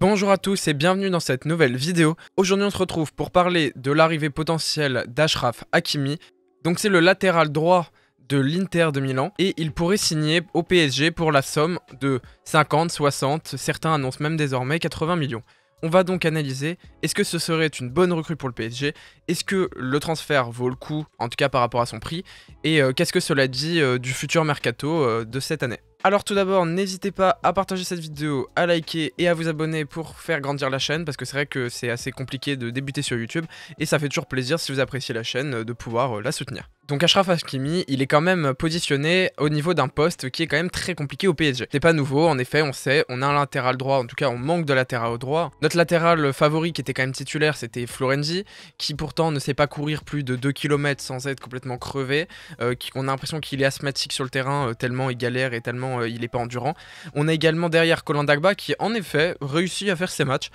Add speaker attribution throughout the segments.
Speaker 1: Bonjour à tous et bienvenue dans cette nouvelle vidéo. Aujourd'hui on se retrouve pour parler de l'arrivée potentielle d'Achraf Hakimi. Donc c'est le latéral droit de l'Inter de Milan et il pourrait signer au PSG pour la somme de 50, 60, certains annoncent même désormais 80 millions. On va donc analyser, est-ce que ce serait une bonne recrue pour le PSG? Est-ce que le transfert vaut le coup, en tout cas par rapport à son prix? Et qu'est-ce que cela dit du futur mercato de cette année? Alors tout d'abord, n'hésitez pas à partager cette vidéo, à liker et à vous abonner pour faire grandir la chaîne, parce que c'est vrai que c'est assez compliqué de débuter sur YouTube, et ça fait toujours plaisir si vous appréciez la chaîne de pouvoir la soutenir. Donc Achraf Hakimi, il est quand même positionné au niveau d'un poste qui est quand même très compliqué au PSG. C'est pas nouveau, en effet, on sait, on a un latéral droit, en tout cas on manque de latéral droit. Notre latéral favori qui était quand même titulaire, c'était Florenzi, qui pourtant ne sait pas courir plus de 2 km sans être complètement crevé, on a l'impression qu'il est asthmatique sur le terrain tellement il galère et tellement il est pas endurant. On a également derrière Kolan Dagba qui en effet réussit à faire ses matchs,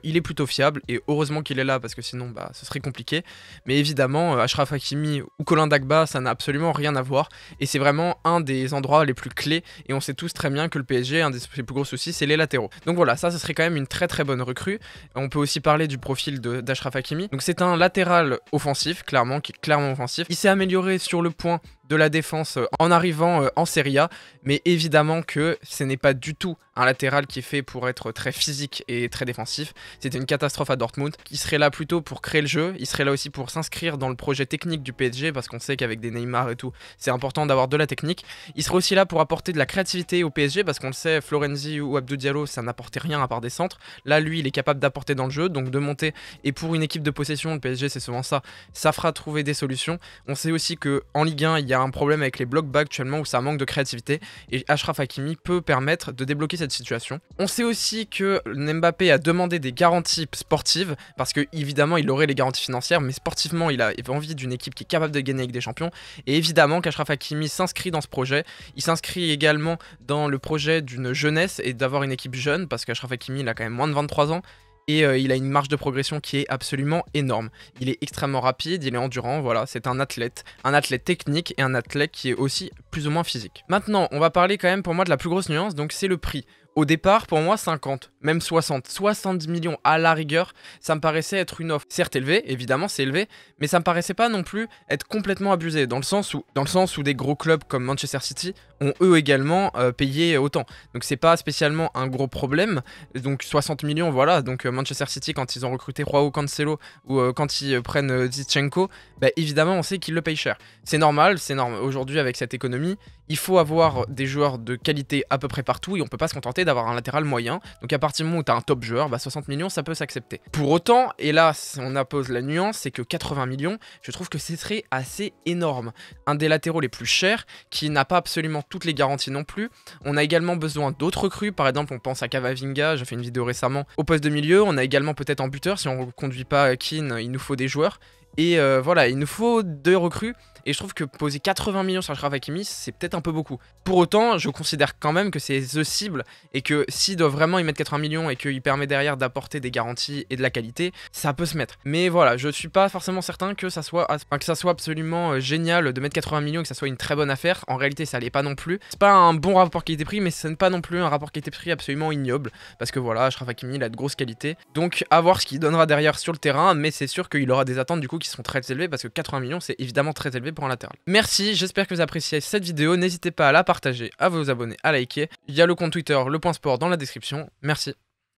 Speaker 1: il est plutôt fiable et heureusement qu'il est là parce que sinon ce serait compliqué. Mais évidemment Achraf Hakimi ou Kolan Dagba, ça n'a absolument rien à voir et c'est vraiment un des endroits les plus clés et on sait tous très bien que le PSG, un des plus gros soucis, c'est les latéraux. Donc voilà, ça ce serait quand même une très bonne recrue. On peut aussi parler du profil d'Achraf Hakimi. Donc c'est un latéral offensif, clairement, qui est clairement offensif. Il s'est amélioré sur le point de la défense en arrivant en Serie A, mais évidemment que ce n'est pas du tout un latéral qui est fait pour être très physique et très défensif. C'était une catastrophe à Dortmund. Il serait là plutôt pour créer le jeu, il serait là aussi pour s'inscrire dans le projet technique du PSG, parce qu'on sait qu'avec des Neymar et tout, c'est important d'avoir de la technique. Il serait aussi là pour apporter de la créativité au PSG, parce qu'on le sait, Florenzi ou Abdou Diallo, ça n'apportait rien à part des centres. Là, lui, il est capable d'apporter dans le jeu, donc de monter. Et pour une équipe de possession, le PSG, c'est souvent ça, ça fera trouver des solutions. On sait aussi qu'en Ligue 1, il y a un problème avec les block bas actuellement où ça manque de créativité et Achraf Hakimi peut permettre de débloquer cette situation. On sait aussi que Mbappé a demandé des garanties sportives parce que évidemment il aurait les garanties financières, mais sportivement il a envie d'une équipe qui est capable de gagner avec des champions et évidemment qu'Achraf Hakimi s'inscrit dans ce projet. Il s'inscrit également dans le projet d'une jeunesse et d'avoir une équipe jeune parce qu'Achraf Hakimi il a quand même moins de 23 ans. Et il a une marge de progression qui est absolument énorme. Il est extrêmement rapide, il est endurant, voilà, c'est un athlète technique et un athlète qui est aussi plus ou moins physique. Maintenant, on va parler quand même pour moi de la plus grosse nuance, donc c'est le prix. Au départ, pour moi, 50, même 60, 70 millions à la rigueur, ça me paraissait être une offre certes élevée, évidemment c'est élevé, mais ça me paraissait pas non plus être complètement abusé, dans le sens où des gros clubs comme Manchester City ont eux également payé autant. Donc c'est pas spécialement un gros problème, donc 60 millions, voilà, donc Manchester City quand ils ont recruté Joao Cancelo ou quand ils prennent Zinchenko, bah, évidemment on sait qu'ils le payent cher. C'est normal, aujourd'hui avec cette économie, il faut avoir des joueurs de qualité à peu près partout et on peut pas se contenter d'avoir un latéral moyen. Donc à partir du moment où tu as un top joueur, 60 millions ça peut s'accepter. Pour autant, et là on appose la nuance, c'est que 80 millions, je trouve que ce serait assez énorme. Un des latéraux les plus chers, qui n'a pas absolument toutes les garanties non plus. On a également besoin d'autres recrues, par exemple on pense à Camavinga, j'ai fait une vidéo récemment, au poste de milieu. On a également peut-être en buteur, si on ne conduit pas Keane, il nous faut des joueurs. Et voilà, il nous faut 2 recrues. Et je trouve que poser 80 millions sur Achraf Hakimi, c'est peut-être un peu beaucoup. Pour autant, je considère quand même que c'est the cible et que s'ils doivent vraiment y mettre 80 millions et qu'il permet derrière d'apporter des garanties et de la qualité, ça peut se mettre. Mais voilà, je suis pas forcément certain que ça soit absolument génial de mettre 80 millions et que ça soit une très bonne affaire. En réalité, ça l'est pas non plus. C'est pas un bon rapport qualité-prix, mais ce n'est pas non plus un rapport qualité-prix absolument ignoble. Parce que voilà, Achraf Hakimi, il a de grosses qualités. Donc, à voir ce qu'il donnera derrière sur le terrain, mais c'est sûr qu'il aura des attentes du coup qui sont très élevées parce que 80 millions, c'est évidemment très élevé pour un latéral. Merci, j'espère que vous appréciez cette vidéo. N'hésitez pas à la partager, à vous abonner, à liker. Il y a le compte Twitter, le point sport dans la description. Merci.